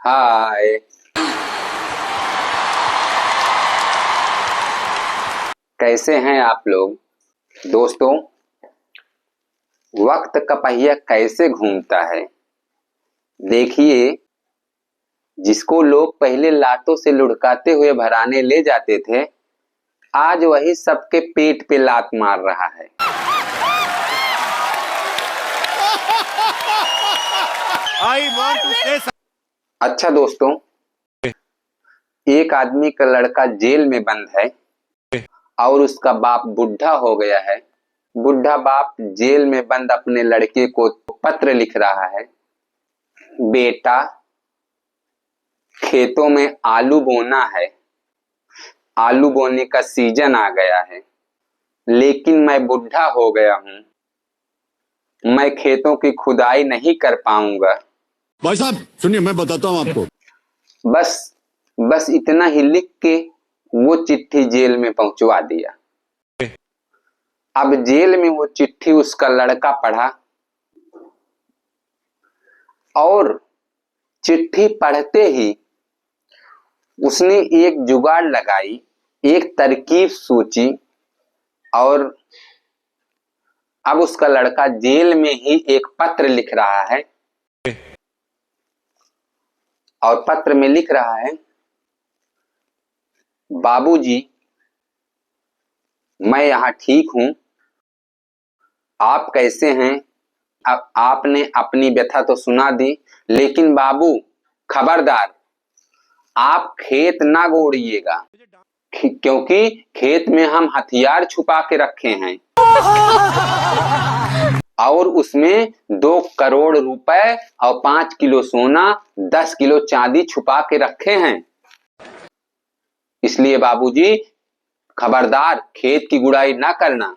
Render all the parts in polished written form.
हाय। कैसे हैं आप लोग दोस्तों? वक्त का पहिया कैसे घूमता है। देखिए, जिसको लोग पहले लातों से लुढ़काते हुए भराने ले जाते थे, आज वही सबके पेट पे लात मार रहा है। अच्छा दोस्तों, एक आदमी का लड़का जेल में बंद है और उसका बाप बुढ़ा हो गया है। बुढ़ा बाप जेल में बंद अपने लड़के को पत्र लिख रहा है, बेटा खेतों में आलू बोना है, आलू बोने का सीजन आ गया है, लेकिन मैं बुढ़ा हो गया हूं, मैं खेतों की खुदाई नहीं कर पाऊंगा। भाई साहब सुनिए, मैं बताता हूं आपको। बस इतना ही लिख के वो चिट्ठी जेल में पहुंचवा दिया। अब जेल में वो चिट्ठी उसका लड़का पढ़ा और चिट्ठी पढ़ते ही उसने एक जुगाड़ लगाई, एक तरकीब सोची और अब उसका लड़का जेल में ही एक पत्र लिख रहा है और पत्र में लिख रहा है, बाबूजी मैं यहाँ ठीक हूं, आप कैसे हैं? अब आपने अपनी व्यथा तो सुना दी, लेकिन बाबू खबरदार, आप खेत ना गोड़िएगा, क्योंकि खेत में हम हथियार छुपा के रखे हैं और उसमें 2 करोड़ रुपए और 5 किलो सोना, 10 किलो चांदी छुपा के रखे हैं। इसलिए बाबूजी खबरदार, खेत की गुड़ाई ना करना।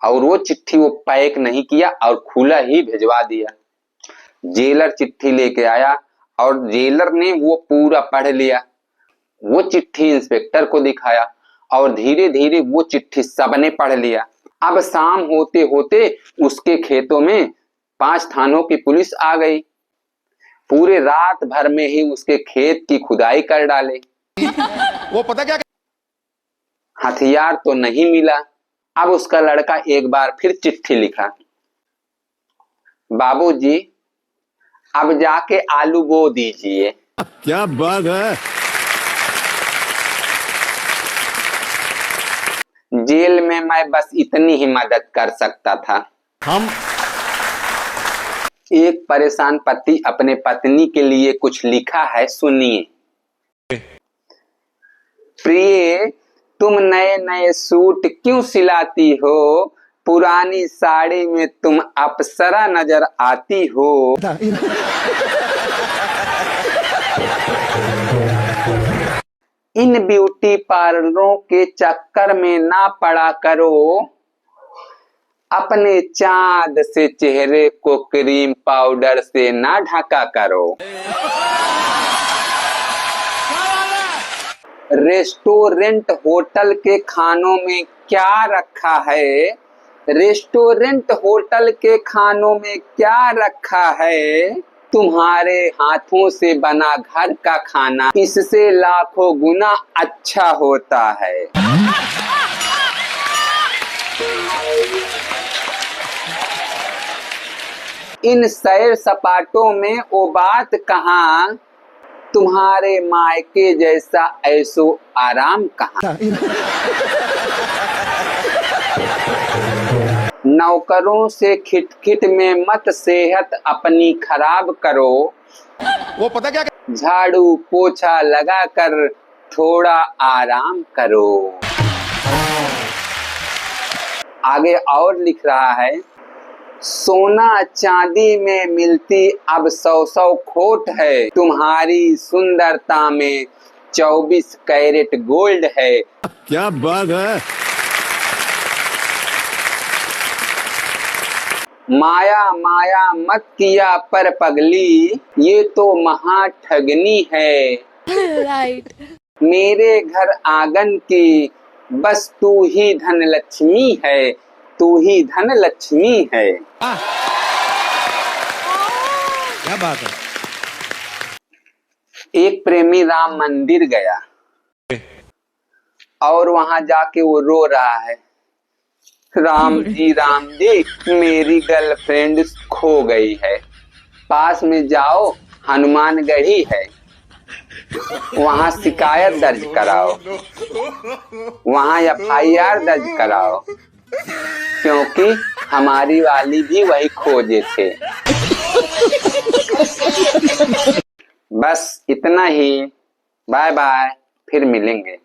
और वो चिट्ठी वो पैक नहीं किया और खुला ही भिजवा दिया। जेलर चिट्ठी लेके आया और जेलर ने वो पूरा पढ़ लिया। वो चिट्ठी इंस्पेक्टर को दिखाया और धीरे धीरे वो चिट्ठी सबने पढ़ लिया। अब शाम होते होते उसके खेतों में 5 थानों की पुलिस आ गई। पूरे रात भर में ही उसके खेत की खुदाई कर डाले। वो पता क्या, हथियार तो नहीं मिला। अब उसका लड़का एक बार फिर चिट्ठी लिखा, बाबूजी अब जाके आलू बो दीजिए। क्या बात है। जेल में मैं बस इतनी ही मदद कर सकता था। हम एक परेशान पति अपने पत्नी के लिए कुछ लिखा है, सुनिए। प्रिय, तुम नए नए सूट क्यों सिलाती हो? पुरानी साड़ी में तुम अप्सरा नजर आती हो। इन ब्यूटी पार्लरों के चक्कर में ना पड़ा करो, अपने चांद से चेहरे को क्रीम पाउडर से ना ढका करो। रेस्टोरेंट होटल के खानों में क्या रखा है? रेस्टोरेंट होटल के खानों में क्या रखा है? तुम्हारे हाथों से बना घर का खाना इससे लाखों गुना अच्छा होता है। इन सैर सपाटों में वो बात कहाँ, तुम्हारे मायके जैसा ऐसो आराम कहाँ। नौकरों से खिटखिट में मत सेहत अपनी खराब करो। वो पता क्या, झाड़ू पोछा लगाकर थोड़ा आराम करो। आगे और लिख रहा है, सोना चांदी में मिलती अब 100 खोट है, तुम्हारी सुंदरता में 24 कैरेट गोल्ड है। क्या बात है। माया माया मत किया पर पगली, ये तो महा ठगनी है। राइट। मेरे घर आंगन की बस तू ही धन लक्ष्मी है, तू ही धन लक्ष्मी है। क्या बात है। एक प्रेमी राम मंदिर गया और वहां जाके वो रो रहा है, राम जी मेरी गर्लफ्रेंड खो गई है, पास में जाओ हनुमानगढ़ी है, वहां शिकायत दर्ज कराओ, वहां FIR दर्ज कराओ, क्योंकि हमारी वाली भी वही खोजे थे। बस इतना ही, बाय बाय, फिर मिलेंगे।